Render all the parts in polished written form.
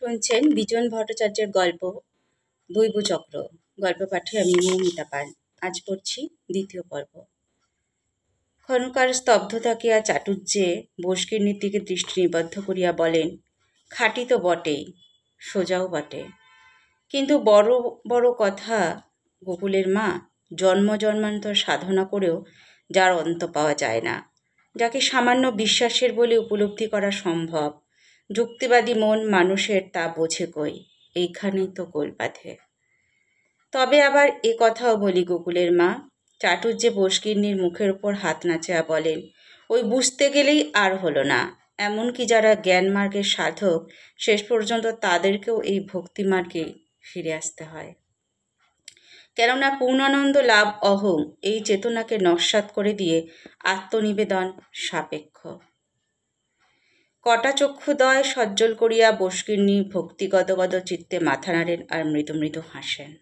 শুনছেন বিজন ভট্টাচার্যের গল্প দৈবচক্র। গল্প পাঠে আমি মৌমিতা পাল। আজ পড়ছি দ্বিতীয় পর্ব। ক্ষণকাল স্তব্ধ থাকিয়া চাটুজ্যে বস্কিনীর দিকে দৃষ্টি নিবদ্ধ করিয়া বলেন, খাঁটি তো বটেই, সোজাও বটে, কিন্তু বড় বড় কথা গোকুলের মা, জন্ম জন্মান্তর সাধনা করেও যার অন্ত পাওয়া যায় না, যাকে সামান্য বিশ্বাসের বলে উপলব্ধি করা সম্ভব, যুক্তিবাদী মন মানুষের তা বোঝে কই, এইখানেই তো গোল বাঁধে। তবে আবার এ কথাও বলি গোকুলের মা, চাটুজ্যে বস্কিনীর মুখের ওপর হাত নাচিয়া বলেন, ওই বুঝতে গেলেই আর হলো না, এমনকি যারা জ্ঞান মার্গের সাধক শেষ পর্যন্ত তাদেরকেও এই ভক্তি মার্গে ফিরে আসতে হয়। কেননা পূর্ণানন্দ লাভ অহং এই চেতনাকে নস্যাৎ করে দিয়ে আত্মনিবেদন সাপেক্ষ। কটা চক্ষুদয় সজ্জল করিয়া বস্কিনী ভক্তি গদগদ চিত্তে মাথা নাড়েন আর মৃদু মৃদু হাসেন।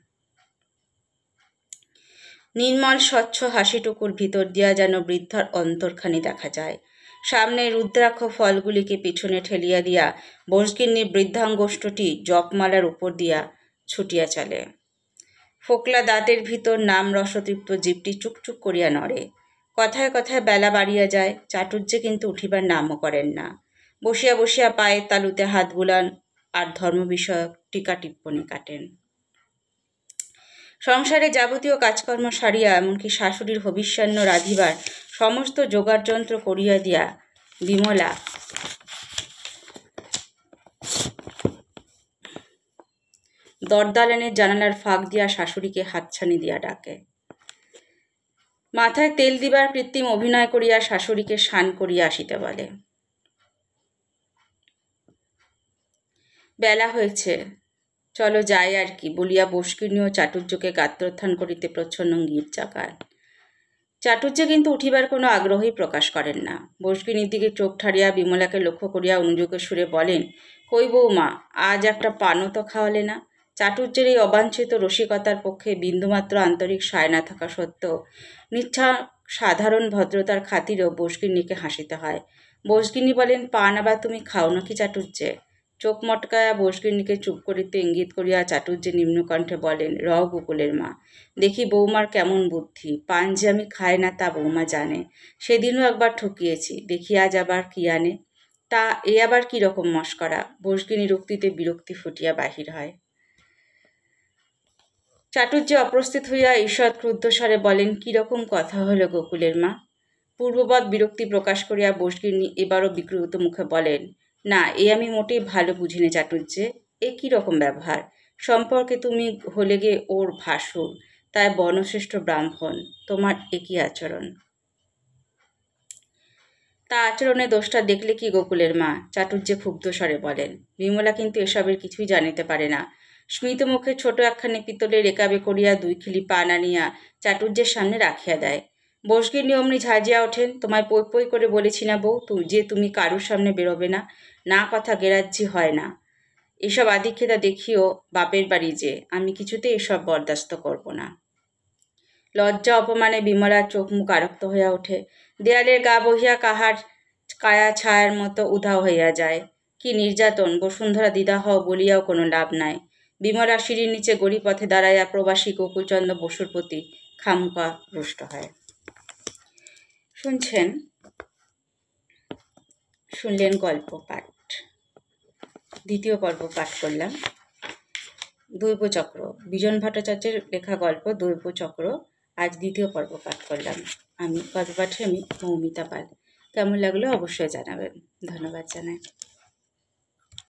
নির্মল স্বচ্ছ হাসিটুকুর ভিতর দিয়া যেন বৃদ্ধার অন্তরখানি দেখা যায়। সামনে রুদ্রাক্ষ ফলগুলিকে পিছনে ঠেলিয়া দিয়া বস্কিনী বৃদ্ধাঙ্গষ্টটি জপমালার উপর দিয়া ছুটিয়া চলে। ফোকলা দাঁতের ভিতর নাম রসতৃপ্ত জীবটি চুকচুক করিয়া নড়ে। কথায় কথায় বেলা বাড়িয়া যায়, চাটুজ্যে কিন্তু উঠিবার নামও করেন না। বসিয়া বসিয়া পায়ের তালুতে হাত বুলান আর ধর্ম বিষয়ক টিকা টিপ্পণী কাটেন। সংসারে যাবতীয় কাজকর্ম সারিয়া এমনকি শাশুড়ির হবিষ্যান্ন রাধিবার সমস্ত যোগাড়যন্ত্র করিয়া দিয়া বিমলা দরদালানের জানালার ফাঁক দিয়া শাশুড়িকে হাতছানি দিয়া ডাকে। মাথায় তেল দিবার কৃত্রিম অভিনয় করিয়া শাশুড়িকে স্নান করিয়া আসিতে বলে। বেলা হয়েছে, চলো যাই আর কি বলিয়া বস্কিনী ও চাটুজ্যকে গাত্রোত্থান করিতে প্রচ্ছন্ন গীত জাগান। চাটুজ্যে কিন্তু উঠিবার কোনো আগ্রহই প্রকাশ করেন না। বস্কিনীর দিকে চোখ ঠাড়িয়া বিমলাকে লক্ষ্য করিয়া অনুযোগের সুরে বলেন, কই বৌমা, আজ একটা পানও তো খাওয়ালে না। চাটুজ্যের এই অবাঞ্ছিত রসিকতার পক্ষে বিন্দুমাত্র আন্তরিক সায় না থাকা সত্ত্বেও নিচ্ছা সাধারণ ভদ্রতার খাতিরেও বস্কিনীকে হাসিতে হয়। বস্কিনী বলেন, পান আবার তুমি খাও নাকি চাটুজ্যে? চোখ মটকায়া বস্কিনীকে চুপ করিতে ইঙ্গিত করিয়া চাটুজ্যে নিম্নকণ্ঠে বলেন, গোকুলের মা, দেখি বৌমার কেমন বুদ্ধি, পান যে আমি খাই না তা বৌমা জানে, সেদিনও একবার ঠকিয়েছি, দেখি আজ আবার কি আনে। তা এ আবার কি রকম মস্করা? বস্কিনীর উক্তিতে বিরক্তি ফুটিয়া বাহির হয়। চাটুজ্যে অপ্রস্তুত হইয়া ঈষৎ ক্রুদ্ধ স্বরে বলেন, কিরকম কথা হলো গোকুলের মা? পূর্ববৎ বিরক্তি প্রকাশ করিয়া বস্কিনী এবারও বিকৃত মুখে বলেন, না, এ আমি মোটেই ভালো বুঝিনি চাটুজ্যে, এ কি রকম ব্যবহার? সম্পর্কে তুমি হলে গে ওর ভাসুর, তাই বর্ণশ্রেষ্ঠ ব্রাহ্মণ, তোমার একই আচরণ। তা আচরণে দোষটা দেখলে কি গোকুলের মা? চাটুজ্যে ক্ষুব্ধ স্বরে বলেন। বিমলা কিন্তু এসবের কিছুই জানিতে পারে না। স্মিত মুখে ছোট একখানি পিতলের একাবে করিয়া 2 খিলি পান আনিয়া চাটুজ্যের সামনে রাখিয়া দেয়। বস্কিনী অমনি ঝাঁঝিয়া ওঠেন, তোমায় পই পই করে বলেছি না বউ, যে তুমি কারুর সামনে বেরোবে না, না কথা গেরাজ্জি হয় না। এসব আদিক্ষেতা দেখিও বাপের বাড়ি যে, আমি কিছুতেই এসব বরদাস্ত করব না। লজ্জা অপমানে বিমলার চোখ মুখ আরক্ত হইয়া ওঠে। দেয়ালের গা বহিয়া কাহার কায়া ছায়ার মতো উধাও হইয়া যায়। কি নির্যাতন! বসুন্ধরা দিদা হও বলিয়াও কোনো লাভ নাই। বিমলা সিঁড়ির নিচে গড়িপথে দাঁড়াইয়া প্রবাসী গোকুলচন্দ্র বসুর প্রতি খামোখা রুষ্ট হয়। শুনলেন গল্প পাঠ। দ্বিতীয় পর্ব পাঠ করলাম। দৈবচক্র, বিজন ভট্টাচার্যের লেখা গল্প দৈবচক্র। আজ দ্বিতীয় পর্ব পাঠ করলাম। গল্প পাঠে আমি মৌমিতা পাল। কেমন লাগলো অবশ্যই জানাবেন। ধন্যবাদ জানাই।